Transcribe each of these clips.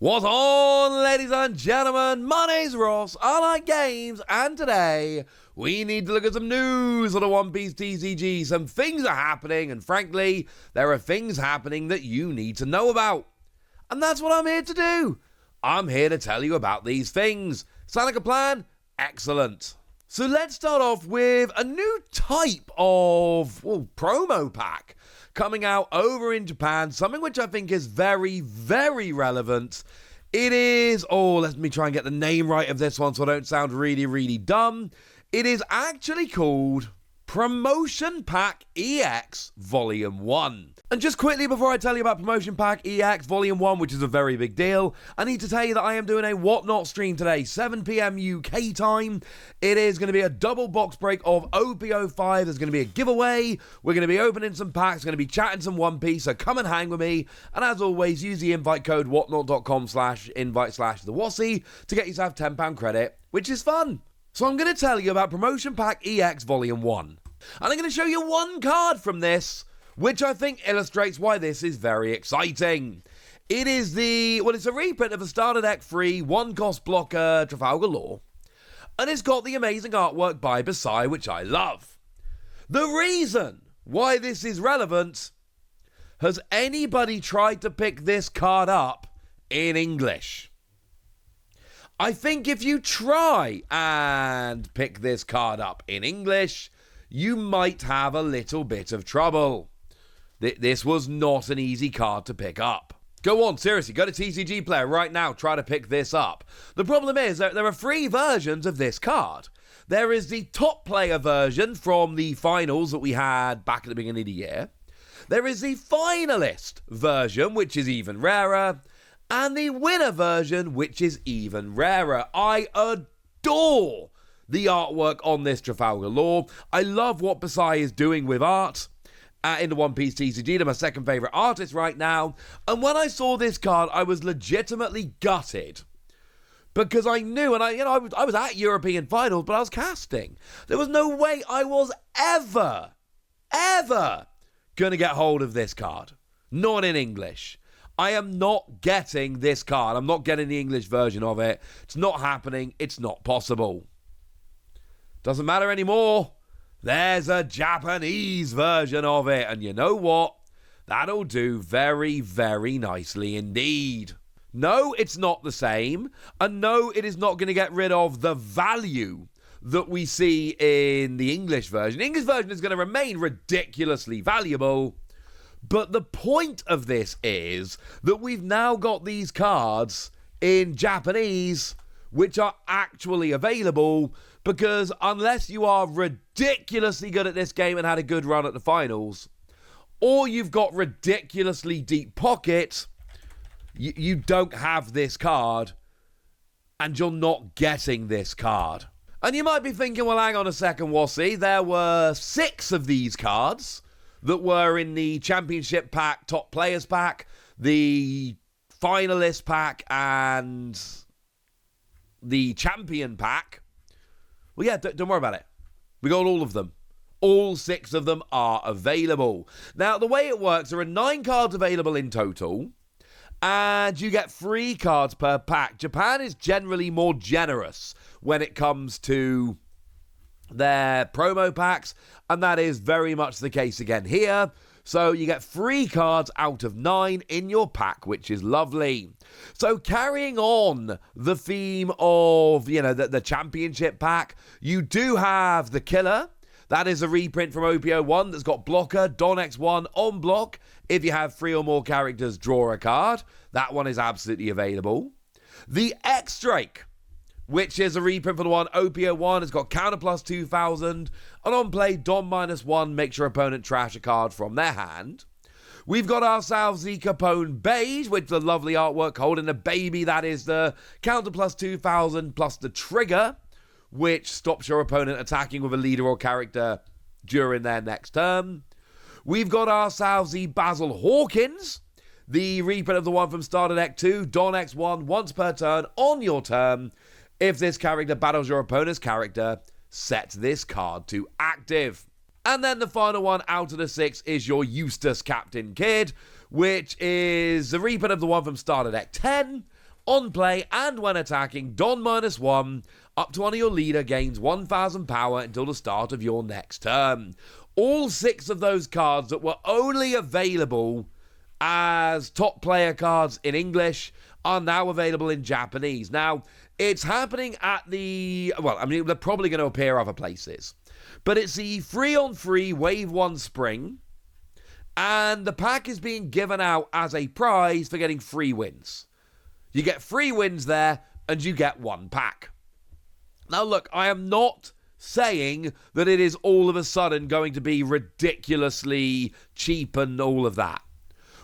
What's on, ladies and gentlemen? My name's Ross, I like games, and today we need to look at some news on the One Piece TCG. Some things are happening, and frankly, there are things happening that you need to know about. And that's what I'm here to do. I'm here to tell you about these things. Sound like a plan? Excellent. So let's start off with a new type of promo pack coming out over in Japan, something which I think is very, very relevant. It is, let me try and get the name right of this one so I don't sound really, really dumb. It is actually called Promotion Pack EX Volume 1. And just quickly before I tell you about Promotion Pack EX Volume 1, which is a very big deal, I need to tell you that I am doing a Whatnot stream today, 7 p.m. UK time. It is going to be a double box break of OP05. There's going to be a giveaway. We're going to be opening some packs, going to be chatting some One Piece, so come and hang with me. And as always, use the invite code whatnot.com/invite/thewassie to get yourself £10 credit, which is fun. So I'm going to tell you about Promotion Pack EX Volume 1. And I'm going to show you one card from this, which I think illustrates why this is very exciting. It is it's a reprint of a starter deck free, one-cost blocker Trafalgar Law. And it's got the amazing artwork by Basai, which I love. The reason why this is relevant, has anybody tried to pick this card up in English? I think if you try and pick this card up in English, you might have a little bit of trouble. This was not an easy card to pick up. Go on, seriously, go to TCG Player right now, try to pick this up. The problem is that there are 3 versions of this card. There is the top player version from the finals that we had back at the beginning of the year. There is the finalist version, which is even rarer. And the winner version, which is even rarer. I adore the artwork on this Trafalgar Law. I love what Basai is doing with art in the One Piece TCG. They're my second favourite artist right now. And when I saw this card, I was legitimately gutted. Because I knew, and I was at European Finals, but I was casting. There was no way I was ever going to get hold of this card. Not in English. I am not getting this card. I'm not getting the English version of it. It's not happening. It's not possible. Doesn't matter anymore. There's a Japanese version of it. And you know what? That'll do very, very nicely indeed. No, it's not the same. And no, it is not going to get rid of the value that we see in the English version. The English version is going to remain ridiculously valuable. But the point of this is that we've now got these cards in Japanese, which are actually available, because unless you are ridiculously good at this game and had a good run at the finals, or you've got ridiculously deep pockets, you don't have this card, and you're not getting this card. And you might be thinking, well, hang on a second, Wassie, there were 6 of these cards that were in the Championship Pack, Top Players Pack, the Finalist Pack, and the Champion Pack. Well, yeah, don't worry about it. We got all of them. All 6 of them are available. Now, the way it works, there are 9 cards available in total, and you get 3 cards per pack. Japan is generally more generous when it comes to their promo packs, and that is very much the case again here. So you get 3 cards out of 9 in your pack, which is lovely. So carrying on the theme of, the championship pack, you do have the Killer. That is a reprint from OP01 that's got blocker, Don X1 on block. If you have 3 or more characters, draw a card. That one is absolutely available. The X-Drake, which is a reprint for the one OP01. It's got counter plus 2,000. And on play, Don -1 makes your opponent trash a card from their hand. We've got ourselves the Capone Beige, which is a lovely artwork holding a baby. That is the counter plus 2,000 plus the trigger, which stops your opponent attacking with a leader or character during their next turn. We've got ourselves the Basil Hawkins, the reprint of the one from Starter Deck 2. Don X1 once per turn on your turn. If this character battles your opponent's character, set this card to active. And then the final one out of the 6 is your Eustace Captain Kidd, which is the reprint of the one from Starter Deck 10. On play and when attacking, Don -1, up to one of your leader gains 1000 power until the start of your next turn. All 6 of those cards that were only available as top player cards in English are now available in Japanese. Now, it's happening at they're probably going to appear other places. But it's the 3-on-3 Wave 1 Spring, and the pack is being given out as a prize for getting 3 wins. You get 3 wins there, and you get 1 pack. Now look, I am not saying that it is all of a sudden going to be ridiculously cheap and all of that.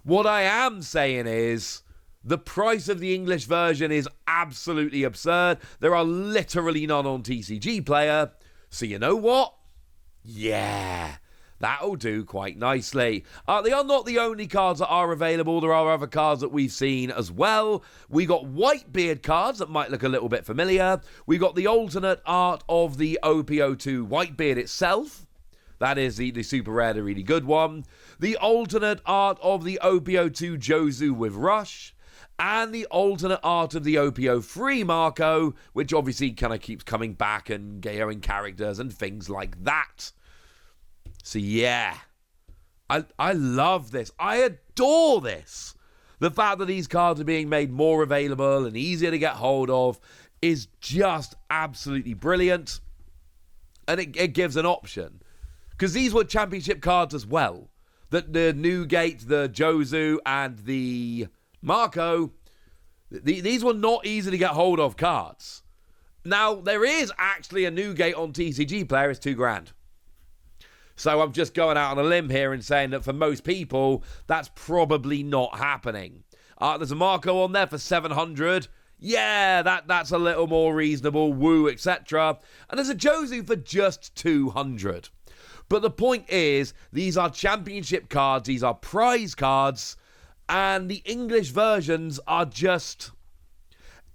What I am saying is the price of the English version is absolutely absurd. There are literally none on TCG Player. So you know what? Yeah, that'll do quite nicely. They are not the only cards that are available. There are other cards that we've seen as well. We got Whitebeard cards that might look a little bit familiar. We got the alternate art of the OPO2 Whitebeard itself. That is the super rare, the really good one. The alternate art of the OPO2 Jozu with Rush. And the alternate art of the OPO3 Marco, which obviously kind of keeps coming back and getting characters and things like that. So yeah, I love this. I adore this. The fact that these cards are being made more available and easier to get hold of is just absolutely brilliant. And it gives an option. Because these were championship cards as well. The Newgate, the Jozu, and the Marco, these were not easy to get hold of cards. Now, there is actually a Newgate on TCG Player. It's $2,000. So I'm just going out on a limb here and saying that for most people, that's probably not happening. There's a Marco on there for 700. Yeah, that's a little more reasonable. Woo, etc. And there's a Jozu for just 200. But the point is, these are championship cards, these are prize cards, and the English versions are just,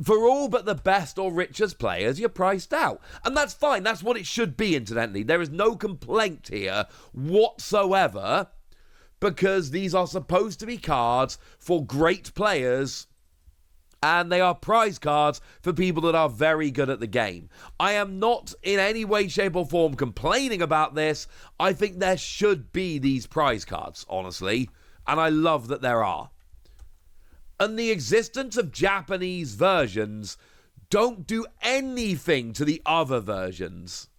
for all but the best or richest players, you're priced out. And that's fine, that's what it should be, incidentally. There is no complaint here whatsoever, because these are supposed to be cards for great players, and they are prize cards for people that are very good at the game. I am not in any way, shape, or form complaining about this. I think there should be these prize cards, honestly, and I love that there are. And the existence of Japanese versions don't do anything to the other versions.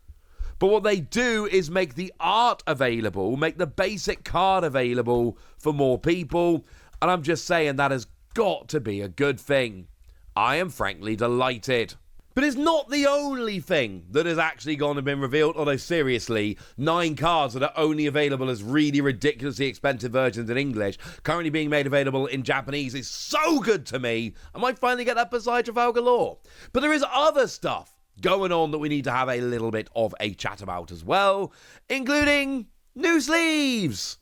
But what they do is make the art available, make the basic card available for more people, and I'm just saying that has got to be a good thing. I am frankly delighted. But it's not the only thing that has actually gone and been revealed, although seriously, 9 cards that are only available as really ridiculously expensive versions in English, currently being made available in Japanese, is so good to me. I might finally get that beside Trafalgar Law. But there is other stuff going on that we need to have a little bit of a chat about as well, including new sleeves.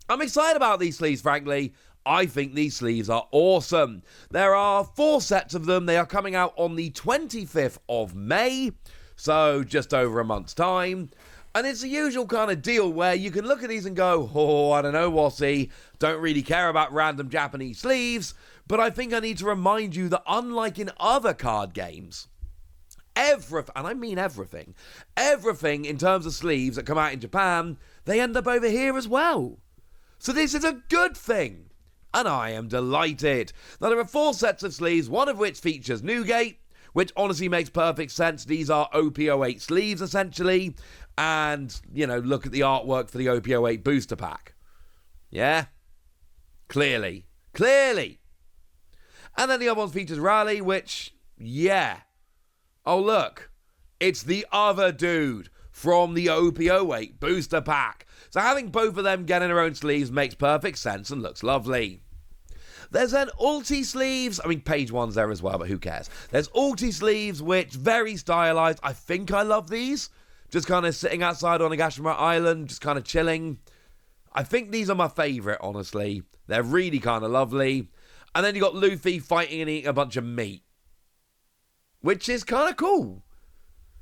I'm excited about these sleeves, frankly. I think these sleeves are awesome. There are 4 sets of them. They are coming out on the 25th of May, so just over a month's time. And it's the usual kind of deal where you can look at these and go, oh, I don't know, Wassy, don't really care about random Japanese sleeves, but I think I need to remind you that unlike in other card games, everything in terms of sleeves that come out in Japan, they end up over here as well. So this is a good thing. And I am delighted. Now, there are 4 sets of sleeves, one of which features Newgate, which honestly makes perfect sense. These are OPO8 sleeves, essentially. And, you know, look at the artwork for the OPO8 booster pack. Yeah? Clearly. And then the other one features Raleigh, which, yeah. Oh, look. It's the other dude from the OPO8 booster pack. So having both of them getting their own sleeves makes perfect sense and looks lovely. There's then ulti sleeves. I mean, page 1's there as well, but who cares? There's ulti sleeves, which very stylized. I think I love these. Just kind of sitting outside on Agashima Island, just kind of chilling. I think these are my favourite, honestly. They're really kind of lovely. And then you got Luffy fighting and eating a bunch of meat, which is kind of cool.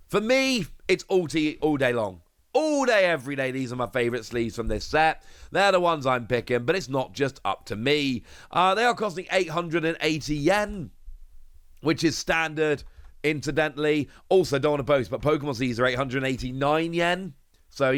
For me, it's ulti all day long. All day, every day, these are my favourite sleeves from this set. They're the ones I'm picking, but it's not just up to me. They are costing 880 yen. which is standard, incidentally. Also, don't want to boast, but Pokemon C's are 889 yen. So,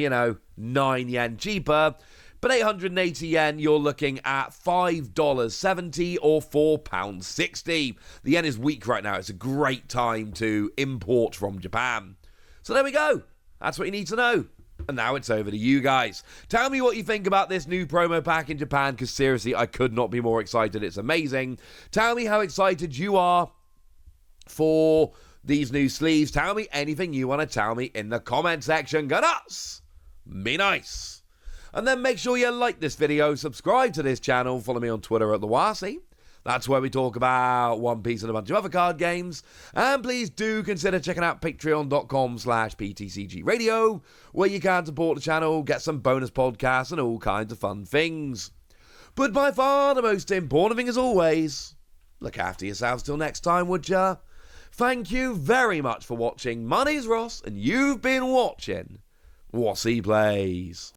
9 yen cheaper. But 880 yen, you're looking at $5.70 or £4.60. The yen is weak right now. It's a great time to import from Japan. So there we go. That's what you need to know. And now it's over to you guys. Tell me what you think about this new promo pack in Japan, because seriously, I could not be more excited. It's amazing. Tell me how excited you are for these new sleeves. Tell me anything you want to tell me in the comment section. Go nuts! Be nice. And then make sure you like this video, subscribe to this channel, follow me on Twitter at The Wasi. That's where we talk about One Piece and a bunch of other card games. And please do consider checking out patreon.com/PTCG Radio, where you can support the channel, get some bonus podcasts and all kinds of fun things. But by far the most important thing as always, look after yourselves till next time, would ya? Thank you very much for watching. My name's Ross, and you've been watching Wasi Plays.